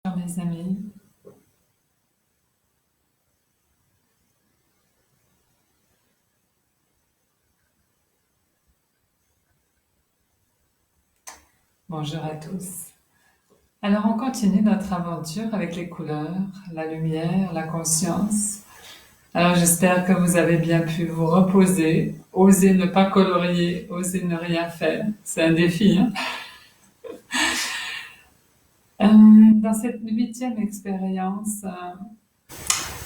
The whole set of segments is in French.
Bonjour mes amis, bonjour à tous. Alors on continue notre aventure avec les couleurs, la lumière, la conscience. Alors j'espère que vous avez bien pu vous reposer, oser ne pas colorier, oser ne rien faire. C'est un défi, hein. Dans cette huitième expérience,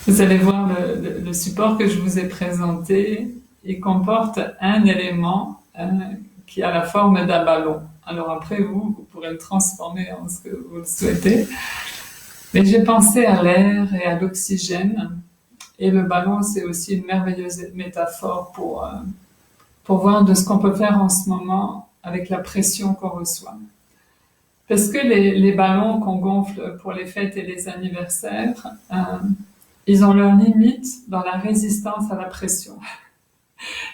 vous allez voir le support que je vous ai présenté. Il comporte un élément qui a la forme d'un ballon. Alors après, vous pourrez le transformer en ce que vous le souhaitez. Mais j'ai pensé à l'air et à l'oxygène. Et le ballon, c'est aussi une merveilleuse métaphore pour voir de ce qu'on peut faire en ce moment avec la pression qu'on reçoit. Parce que les ballons qu'on gonfle pour les fêtes et les anniversaires, ils ont leurs limites dans la résistance à la pression.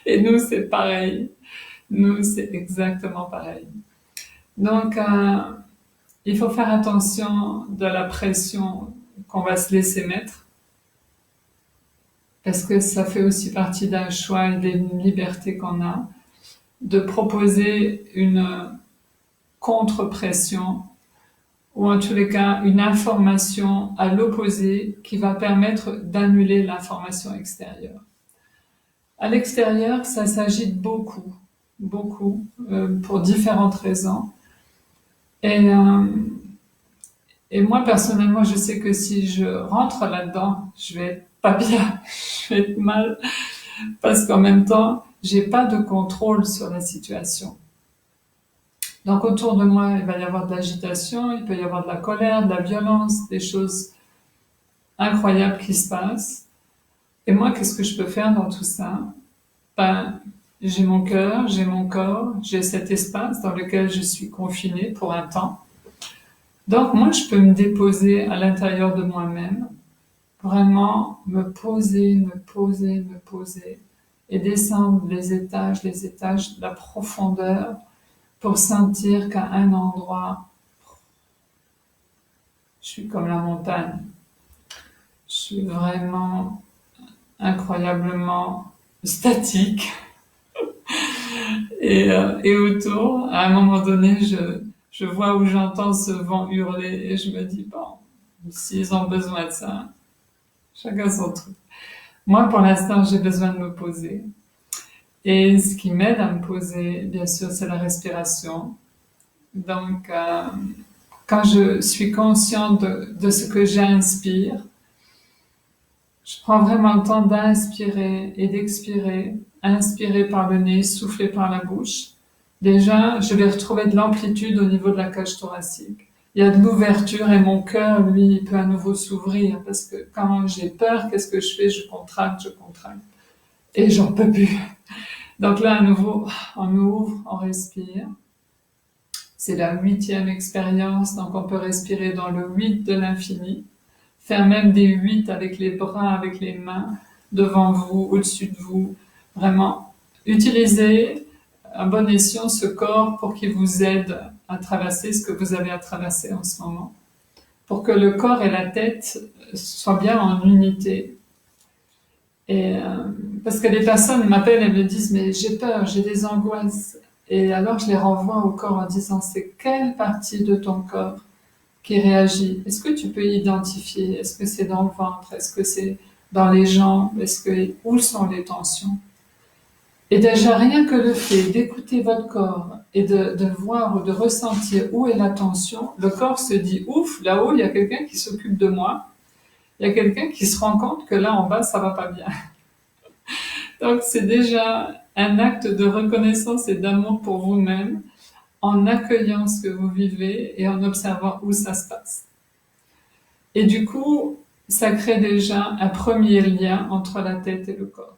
Et nous, c'est pareil. Nous, c'est exactement pareil. Donc, il faut faire attention de la pression qu'on va se laisser mettre, parce que ça fait aussi partie d'un choix et d'une liberté qu'on a, de proposer une contre-pression, ou en tous les cas une information à l'opposé qui va permettre d'annuler l'information extérieure. À l'extérieur, ça s'agite beaucoup, beaucoup, pour différentes raisons. Et, euh, et moi, personnellement, je sais que si je rentre là-dedans, je vais être pas bien, je vais être mal, parce qu'en même temps, j'ai pas de contrôle sur la situation. Donc autour de moi, il va y avoir de l'agitation, il peut y avoir de la colère, de la violence, des choses incroyables qui se passent. Et moi, qu'est-ce que je peux faire dans tout ça? Ben, j'ai mon cœur, j'ai mon corps, j'ai cet espace dans lequel je suis confinée pour un temps. Donc moi, je peux me déposer à l'intérieur de moi-même, vraiment me poser, me poser, me poser, et descendre les étages de la profondeur, pour sentir qu'à un endroit, je suis comme la montagne. Je suis vraiment incroyablement statique. Et autour, à un moment donné, je vois où j'entends ce vent hurler et je me dis, bon, s'ils ont besoin de ça, chacun son truc. Moi, pour l'instant, j'ai besoin de me poser. Et ce qui m'aide à me poser, bien sûr, c'est la respiration. Donc, quand je suis consciente de ce que j'inspire, je prends vraiment le temps d'inspirer et d'expirer. Inspirer par le nez, souffler par la bouche. Déjà, je vais retrouver de l'amplitude au niveau de la cage thoracique. Il y a de l'ouverture et mon cœur, lui, peut à nouveau s'ouvrir parce que quand j'ai peur, qu'est-ce que je fais? Je contracte, je contracte. Et j'en peux plus. Donc là, à nouveau, on ouvre, on respire. C'est la huitième expérience, donc on peut respirer dans le 8 de l'infini. Faire même des 8 avec les bras, avec les mains, devant vous, au-dessus de vous. Vraiment, utilisez à bon escient ce corps pour qu'il vous aide à traverser ce que vous avez à traverser en ce moment. Pour que le corps et la tête soient bien en unité. Et parce que les personnes m'appellent et me disent mais j'ai peur, j'ai des angoisses. Et alors je les renvoie au corps en disant c'est quelle partie de ton corps qui réagit? Est-ce que tu peux identifier? Est-ce que c'est dans le ventre? Est-ce que c'est dans les jambes? Où sont les tensions? Et déjà, rien que le fait d'écouter votre corps et de voir ou de ressentir où est la tension, le corps se dit, ouf, là-haut, il y a quelqu'un qui s'occupe de moi. Il y a quelqu'un qui se rend compte que là, en bas, ça va pas bien. Donc, c'est déjà un acte de reconnaissance et d'amour pour vous-même en accueillant ce que vous vivez et en observant où ça se passe. Et du coup, ça crée déjà un premier lien entre la tête et le corps.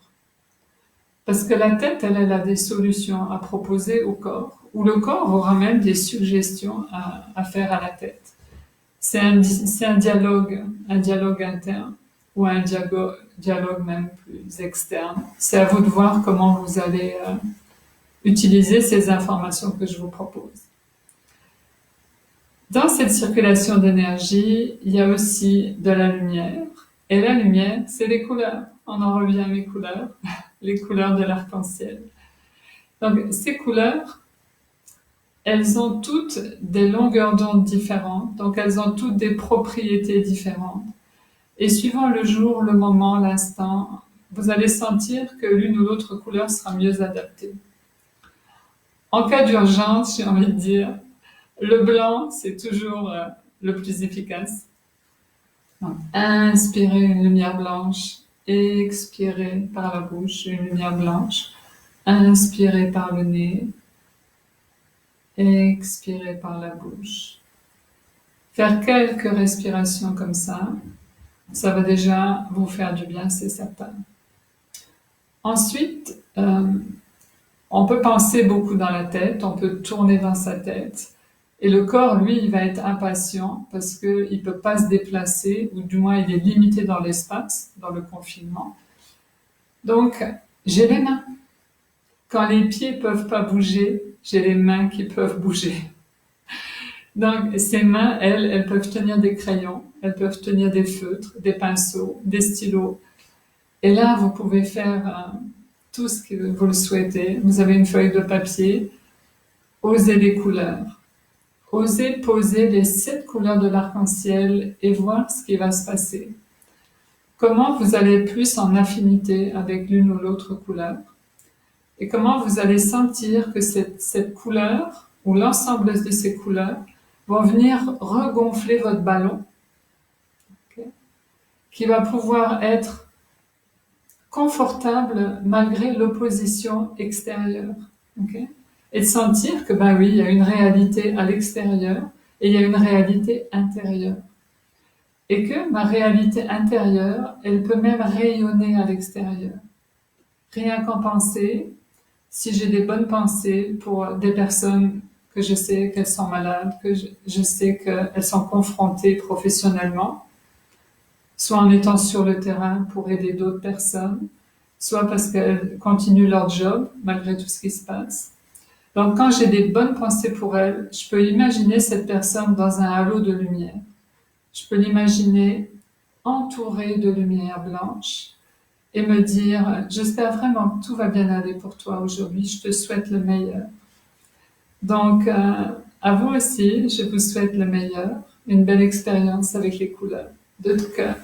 Parce que la tête, elle a des solutions à proposer au corps, ou le corps vous ramène des suggestions à faire à la tête. C'est un dialogue interne, ou un dialogue même plus externe. C'est à vous de voir comment vous allez, utiliser ces informations que je vous propose. Dans cette circulation d'énergie, il y a aussi de la lumière. Et la lumière, c'est les couleurs. On en revient à mes couleurs, les couleurs de l'arc-en-ciel. Donc, ces couleurs, elles ont toutes des longueurs d'onde différentes, donc elles ont toutes des propriétés différentes. Et suivant le jour, le moment, l'instant, vous allez sentir que l'une ou l'autre couleur sera mieux adaptée. En cas d'urgence, j'ai envie de dire, le blanc, c'est toujours le plus efficace. Donc, inspirez une lumière blanche, expirez par la bouche une lumière blanche, inspirez par le nez, expirez par la bouche. Faire quelques respirations comme ça va déjà vous faire du bien, c'est certain. Ensuite, on peut penser beaucoup dans la tête, on peut tourner dans sa tête, et le corps, lui, il va être impatient parce qu'il ne peut pas se déplacer, ou du moins il est limité dans l'espace, dans le confinement. Donc, j'ai les mains. Quand les pieds ne peuvent pas bouger, j'ai les mains qui peuvent bouger. Donc, ces mains, elles peuvent tenir des crayons, elles peuvent tenir des feutres, des pinceaux, des stylos. Et là, vous pouvez faire tout ce que vous le souhaitez. Vous avez une feuille de papier, osez les couleurs. Osez poser les 7 couleurs de l'arc-en-ciel et voir ce qui va se passer. Comment vous allez être plus en affinité avec l'une ou l'autre couleur et comment vous allez sentir que cette couleur ou l'ensemble de ces couleurs vont venir regonfler votre ballon, okay, qui va pouvoir être confortable malgré l'opposition extérieure. Okay, et de sentir que, ben oui, il y a une réalité à l'extérieur et il y a une réalité intérieure. Et que ma réalité intérieure, elle peut même rayonner à l'extérieur. Rien qu'en penser, si j'ai des bonnes pensées pour des personnes que je sais qu'elles sont malades, que je sais qu'elles sont confrontées professionnellement, soit en étant sur le terrain pour aider d'autres personnes, soit parce qu'elles continuent leur job malgré tout ce qui se passe. Donc quand j'ai des bonnes pensées pour elles, je peux imaginer cette personne dans un halo de lumière. Je peux l'imaginer entourée de lumière blanche et me dire, j'espère vraiment que tout va bien aller pour toi aujourd'hui, je te souhaite le meilleur. Donc, à vous aussi, je vous souhaite le meilleur, une belle expérience avec les couleurs, de tout cœur.